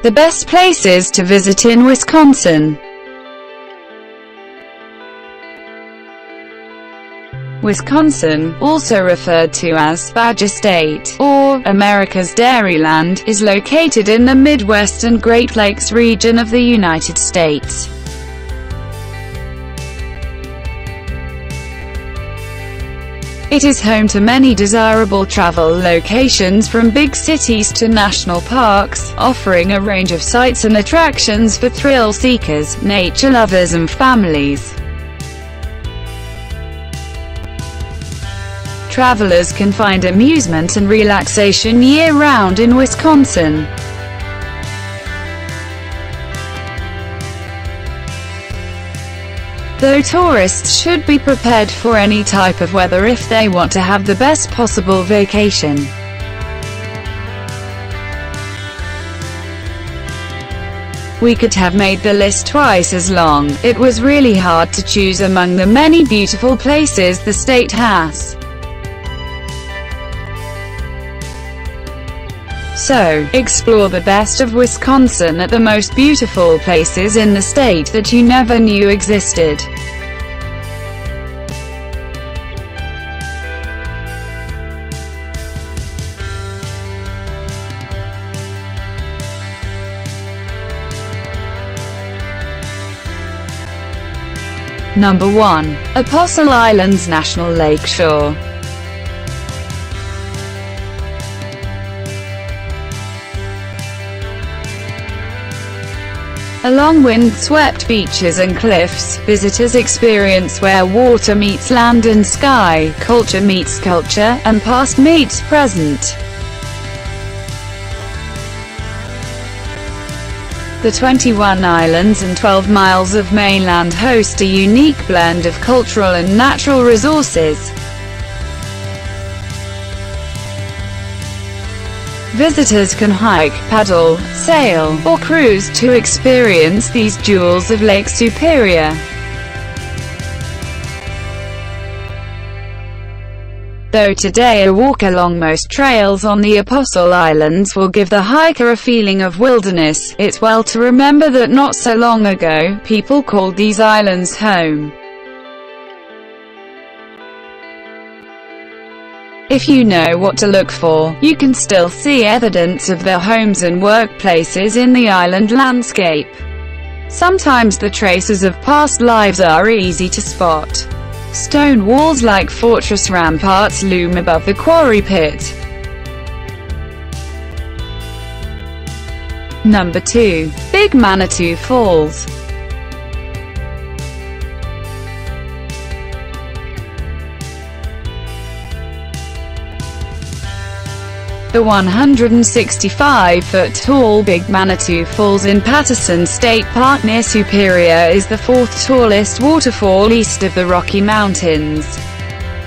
The best places to visit in Wisconsin. Wisconsin, also referred to as Badger State, or America's Dairyland, is located in the Midwest and Great Lakes region of the United States. It is home to many desirable travel locations from big cities to national parks, offering a range of sights and attractions for thrill seekers, nature lovers and families. Travelers can find amusement and relaxation year-round in Wisconsin. Though tourists should be prepared for any type of weather if they want to have the best possible vacation. We could have made the list twice as long. It was really hard to choose among the many beautiful places the state has. So, explore the best of Wisconsin at the most beautiful places in the state that you never knew existed. Number 1. Apostle-Islands-National-Lakeshore. Along wind-swept beaches and cliffs, visitors experience where water meets land and sky, culture meets culture, and past meets present. The 21 islands and 12 miles of mainland host a unique blend of cultural and natural resources. Visitors can hike, paddle, sail, or cruise to experience these jewels of Lake Superior. Though today a walk along most trails on the Apostle Islands will give the hiker a feeling of wilderness, it's well to remember that not so long ago, people called these islands home. If you know what to look for, you can still see evidence of their homes and workplaces in the island landscape. Sometimes the traces of past lives are easy to spot. Stone walls like fortress ramparts loom above the quarry pit. Number 2. Big-Manitou-Falls. The 165-foot-tall Big-Manitou-Falls in Patterson-State-Park near Superior is the fourth tallest waterfall east of the Rocky Mountains.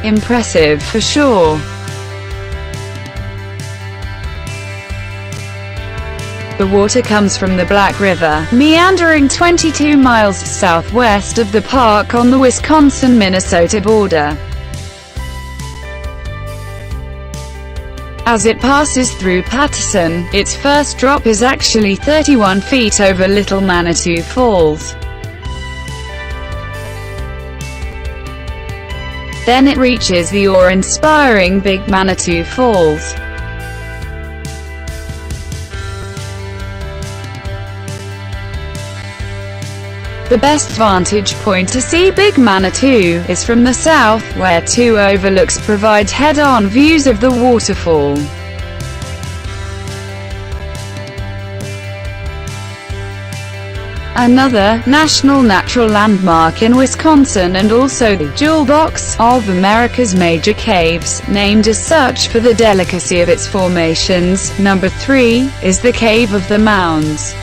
Impressive for sure. The water comes from the Black River, meandering 22 miles southwest of the park on the Wisconsin-Minnesota border. As it passes through Patterson, its first drop is actually 31 feet over Little Manitou Falls. Then it reaches the awe-inspiring Big-Manitou Falls. The best vantage point to see Big-Manitou is from the south, where two overlooks provide head-on views of the waterfall. Another national natural landmark in Wisconsin, and also the jewel box of America's major caves, named as such for the delicacy of its formations. Number 3 is the Cave-of-the-Mounds.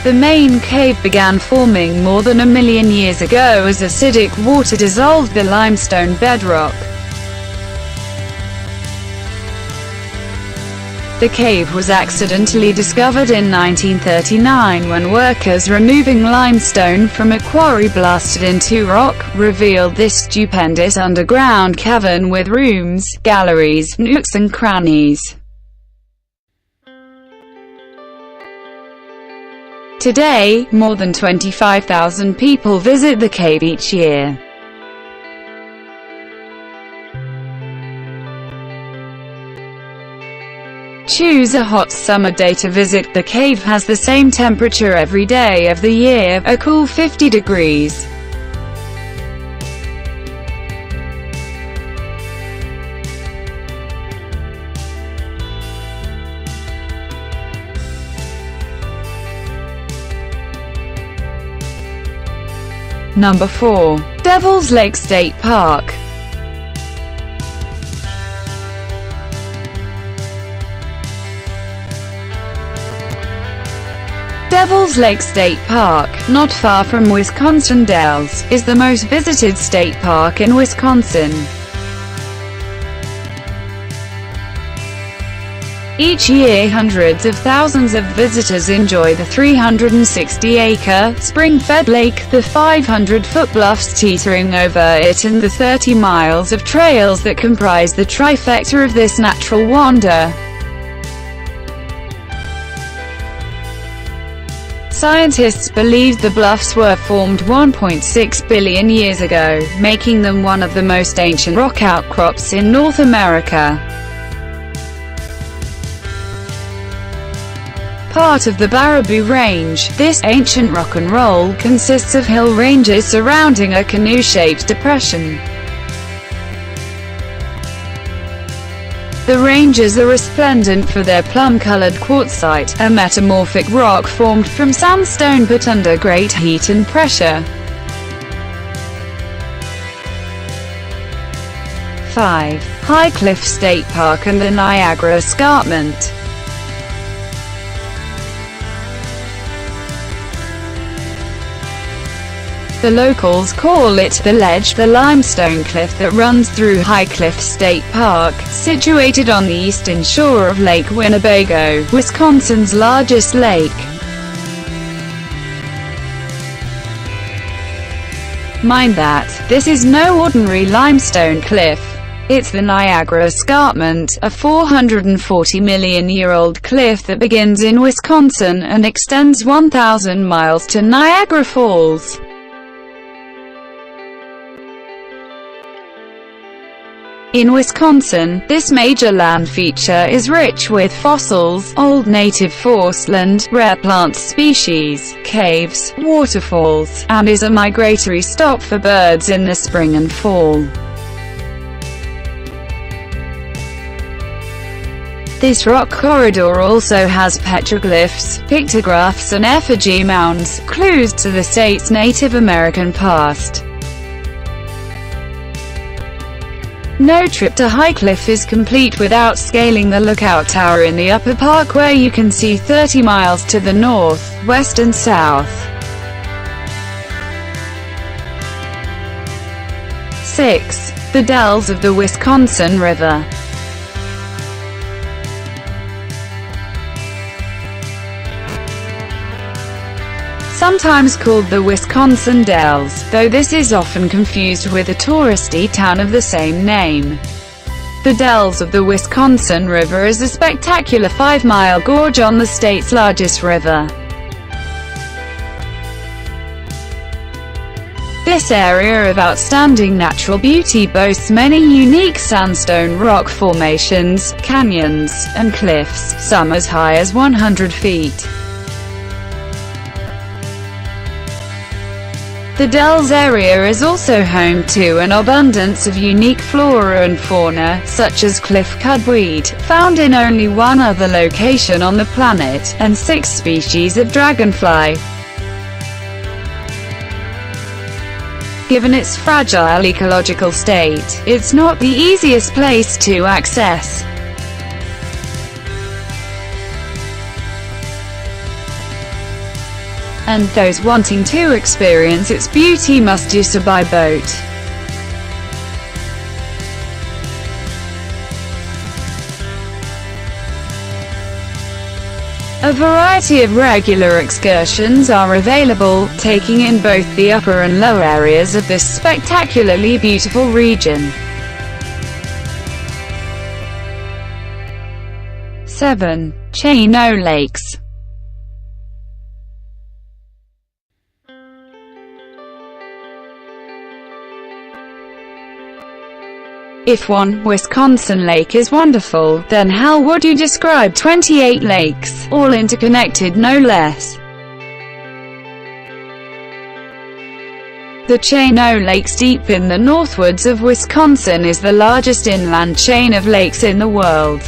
The main cave began forming more than 1 million years ago as acidic water dissolved the limestone bedrock. The cave was accidentally discovered in 1939 when workers removing limestone from a quarry blasted into rock, revealed this stupendous underground cavern with rooms, galleries, nooks and crannies. Today, more than 25,000 people visit the cave each year. Choose a hot summer day to visit. The cave has the same temperature every day of the year, a cool 50 degrees. Number 4. Devil's Lake State Park. Devil's Lake State Park, not far from Wisonsin-Dells, is the most visited state park in Wisconsin. Each year hundreds of thousands of visitors enjoy the 360-acre, spring-fed lake, the 500-foot bluffs teetering over it and the 30 miles of trails that comprise the trifecta of this natural wonder. Scientists believe the bluffs were formed 1.6 billion years ago, making them one of the most ancient rock outcrops in North America. Part of the Baraboo Range, this ancient rock and roll consists of hill ranges surrounding a canoe-shaped depression. The ranges are resplendent for their plum-colored quartzite, a metamorphic rock formed from sandstone put under great heat and pressure. 5. High Cliff State Park and the Niagara Escarpment. The locals call it the ledge, the limestone cliff that runs through High Cliff State Park, situated on the eastern shore of Lake Winnebago, Wisconsin's largest lake. Mind that, this is no ordinary limestone cliff. It's the Niagara Escarpment, a 440-million-year-old cliff that begins in Wisconsin and extends 1,000 miles to Niagara Falls. In Wisconsin, this major land feature is rich with fossils, old native forest land, rare plant species, caves, waterfalls, and is a migratory stop for birds in the spring and fall. This rock corridor also has petroglyphs, pictographs and effigy mounds, clues to the state's Native American past. No trip to High Cliff is complete without scaling the lookout tower in the upper park, where you can see 30 miles to the north, west and south. 6. The Dells of the Wisconsin River. Sometimes called the Wisonsin-Dells, though this is often confused with the touristy town of the same name. The Dells of the Wisconsin River is a spectacular 5-mile gorge on the state's largest river. This area of outstanding natural beauty boasts many unique sandstone rock formations, canyons, and cliffs, some as high as 100 feet. The Dells area is also home to an abundance of unique flora and fauna, such as cliff cudweed, found in only one other location on the planet, and 6 species of dragonfly. Given its fragile ecological state, it's not the easiest place to access. And those wanting to experience its beauty must do so by boat. A variety of regular excursions are available, taking in both the upper and lower areas of this spectacularly beautiful region. 7. Chino Lakes. If one Wisconsin lake is wonderful, then how would you describe 28 lakes, all interconnected no less? The Chino Lakes deep in the northwoods of Wisconsin is the largest inland chain of lakes in the world.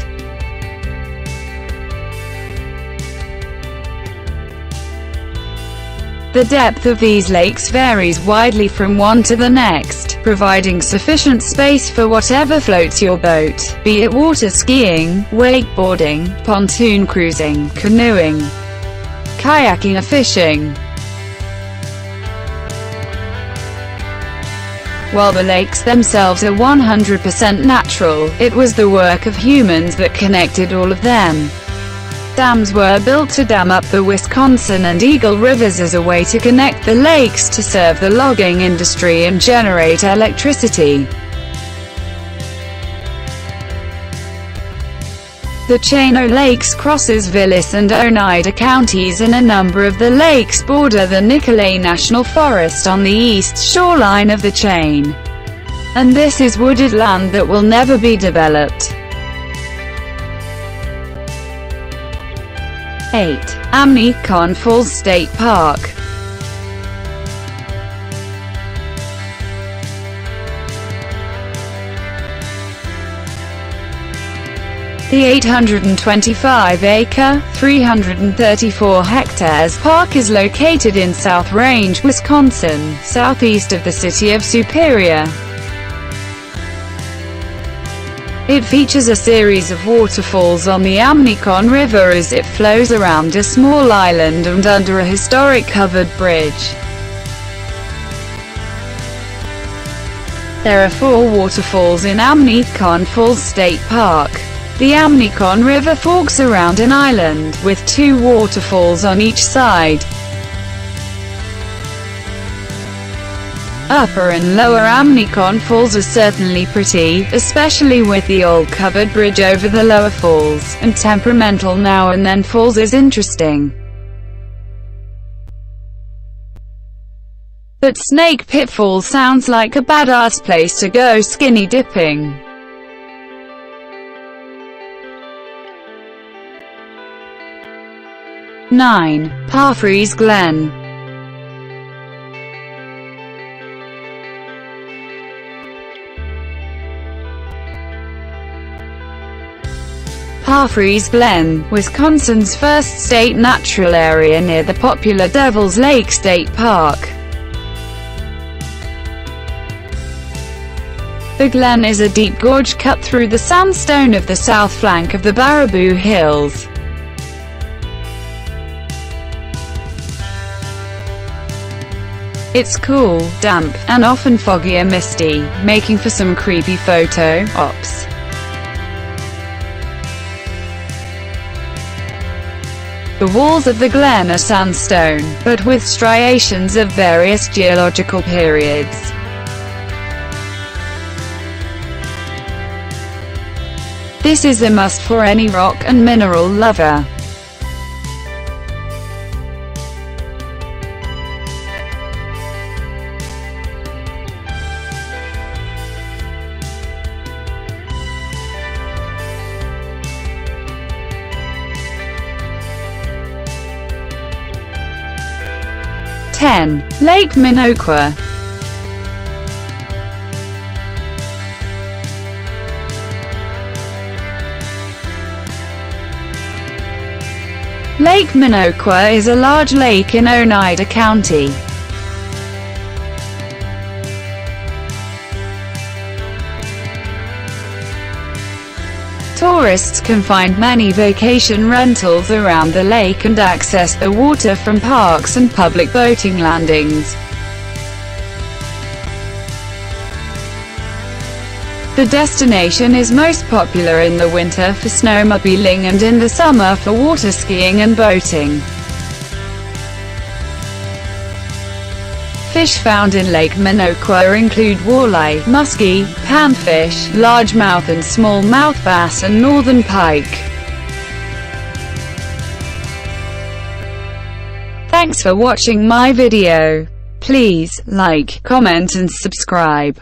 The depth of these lakes varies widely from one to the next, providing sufficient space for whatever floats your boat, be it water skiing, wakeboarding, pontoon cruising, canoeing, kayaking or fishing. While the lakes themselves are 100% natural, it was the work of humans that connected all of them. Dams were built to dam up the Wisconsin and Eagle rivers as a way to connect the lakes to serve the logging industry and generate electricity. The Chino Lakes crosses Vilas and Oneida counties, and a number of the lakes border the Niagara National Forest on the east shoreline of the chain. And this is wooded land that will never be developed. 8. Amnicon-Falls-State-Park. The 825-acre, 334 hectares park is located in South Range, Wisconsin, southeast of the city of Superior. It features a series of waterfalls on the Amnicon River as it flows around a small island and under a historic covered bridge. There are 4 waterfalls in Amnicon-Falls-State-Park. The Amnicon River forks around an island, with 2 waterfalls on each side. Upper and Lower Amnicon Falls are certainly pretty, especially with the old covered bridge over the lower falls, and temperamental now and then falls is interesting. But Snake Pit Falls sounds like a badass place to go skinny dipping. 9. Parfrey's Glen. Parfrey's Glen, Wisconsin's first state natural area near the popular Devil's Lake State Park. The Glen is a deep gorge cut through the sandstone of the south flank of the Baraboo Hills. It's cool, damp, and often foggy or misty, making for some creepy photo ops. The walls of the Glen are sandstone, but with striations of various geological periods. This is a must for any rock and mineral lover. Lake Minocqua. Lake Minocqua is a large lake in Oneida County. Tourists can find many vacation rentals around the lake and access the water from parks and public boating landings. The destination is most popular in the winter for snowmobiling and in the summer for water skiing and boating. Fish found in Lake Minocqua include walleye, muskie, panfish, largemouth and smallmouth bass and northern pike. Thanks for watching my video. Please like, comment and subscribe.